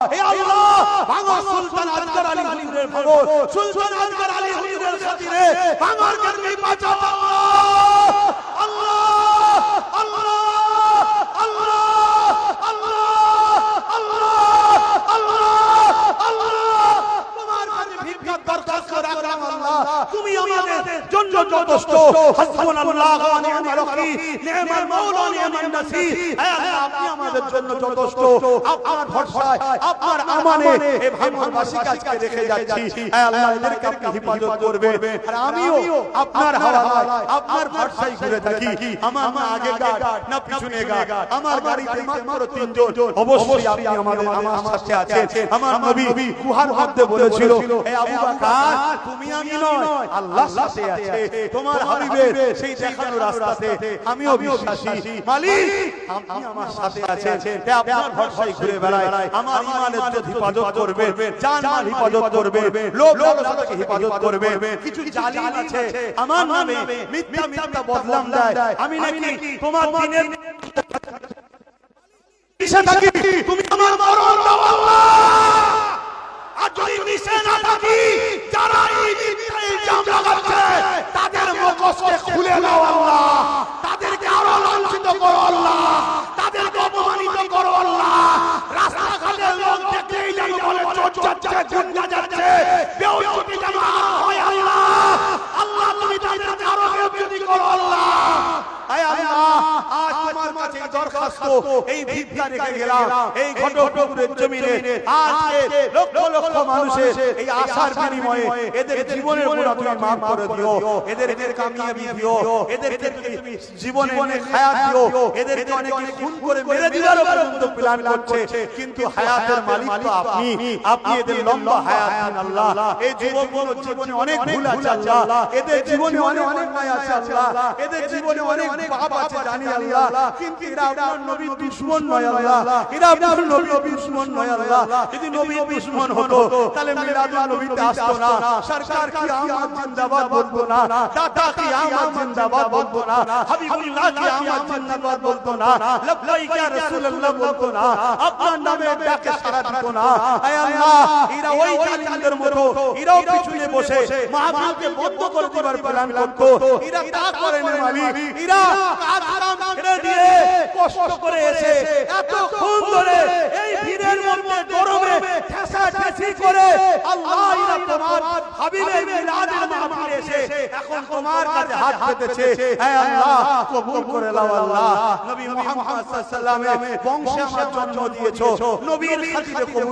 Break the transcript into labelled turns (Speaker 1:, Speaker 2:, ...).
Speaker 1: হে আল্লাহ ভাঙো সুলতান আজগর আলী হুজুরের ভাঙো সুলতান আজগর আলী হুজুরের খাতিরে ভাঙার জন্য বাঁচাও আল্লাহ আল্লাহ আল্লাহ আল্লাহ আল্লাহ আল্লাহ আল্লাহ তোমার কাছে ভিক্ষা দরখাস্ত রাখলাম আল্লাহ তুমি আমাদের জন্য যথেষ্ট হাসবুনাল্লাহ ওয়া নি'মাল ওয়াকিল নি'মাল মাওলা নি'মান নাসির হে আল্লাহ আপনি আমাদের জন্য যথেষ্ট আপনার ভরসায় আপনার আমানে এই ভাঙনবাসী কাজকে রেখে যাচ্ছি হে আল্লাহ এদেরকে আপনি হেফাজত করবে আর আমিও আপনার হাওয়ায় আপনার ভরসায় ঘুরে থাকি আমার না আগে গার্ড না পিছনে গার্ড আমার গাড়িতে মাত্র তিনজন অবশ্যই আপনি আমার সাথে আছেন আমার নবী গুহার মধ্যে বলেছিল হে আবু বকর তুমি আমি নয় আল্লাহ সাথে আছে তোমার হাবিবের সেই দেখানো রাস্তাতে আমিও বিশ্বাসী মালিক আপনি আমার সাথে আছেন হে আপনার ভরসায় ঘুরে বেড়াই আমার ঈমানের ইজ্জত হেফাজত করবে জান মাল হেফাজত করবে লোভ লালসাকে হেফাজত করবে কিছু জালিম আছে আমার নামে মিথ্যা মিথ্যা বদনাম দেয় আমি নাকি তোমার দ্বীনের কিসে থাকি তুমি আমার মরণ দাও আল্লাহ আর যদি মিশে না থাকি যারা এই মিথ্যা ইলজাম লাগাচ্ছে তাদের মুখোশকে খুলে দাও আল্লাহ তাদেরকে আরো লাঞ্ছিত করো আল্লাহ তাদেরকে অপমানিত করো আল্লাহ রাস্তাঘাটে লোক দেখলেই যেন বলে চোর যাচ্ছে গুন্ডা যাচ্ছে বেউজ্জতি যেন হয় আল্লাহ আল্লাহ তুমি তাদেরকে আরো বেউজ্জতি করো আল্লাহ হে আল্লাহ আজ তোমার কাছে দরখাস্ত এই ভিক্ষা রেখে গেলাম এই ঘটকপুরের জমিনে আজকে লক্ষ লক্ষ মানুষের এই আশার বিনিময়ে এদের জীবনের পুরো তুমি maaf করে দিও এদেরকে কামিয়াবি দিও এদেরকে জীবনে অনেক হায়াত দিও এদেরকে অনেকে খুন করে মেরে দেওয়ার পর্যন্ত প্ল্যান করছে কিন্তু হায়াতের মালিক তো আপনি আপনি এদের লম্বা হায়াত দিন আল্লাহ এই যুবকগুলোর জীবনে অনেক ভুল আছে আল্লাহ এদের জীবনে অনেক অন্যায় আছে আল্লাহ এদের জীবনে অনেক পাপ আছে জানি আল্লাহ কিন্তু এরা আপনার নবীর দুশমন নয় আল্লাহ এরা আপনার নবীর দুশমন নয় আল্লাহ যদি নবীর দুশমন হতো তাহলে মিলাদুন নবীতে আসতো না সরকার কি আহমদ জিন্দাবাদ বলতো না দাদা কি আহমদ জিন্দাবাদ বলতো না হাবিবুল্লাহ কি আহমদ জিন্দাবাদ বলতো না লব্বাইক ইয়া রাসূলুল্লাহ বলতো না আপনার নামে ডাকে সাড়া দিত না হে আল্লাহ এরা ওই জালিমদের মতো এরাও পিছনে বসে মাহফিলকে বন্ধ করে দেবার প্ল্যান করতো এরা তা করে না মালিক এরা কাজ কাম ছেড়ে দিয়ে কষ্ট করে এসে এত খুন ধরে এই ভিড়ের মধ্যে গরমে ঠেসা ঠেসি করে আল্লাহ এরা তোমার হাবিবের মিলাদের মাহফিলে এসে এখন তোমার কাছে হাত পেতেছে হে আল্লাহ কবুল করে নাও আল্লাহ নবী মুহাম্মদ সাল্লাল্লাহু আলাইহি ওয়াসাল্লামের বংশে আমার জন্ম দিয়েছো নবীর খাতিরে কবুল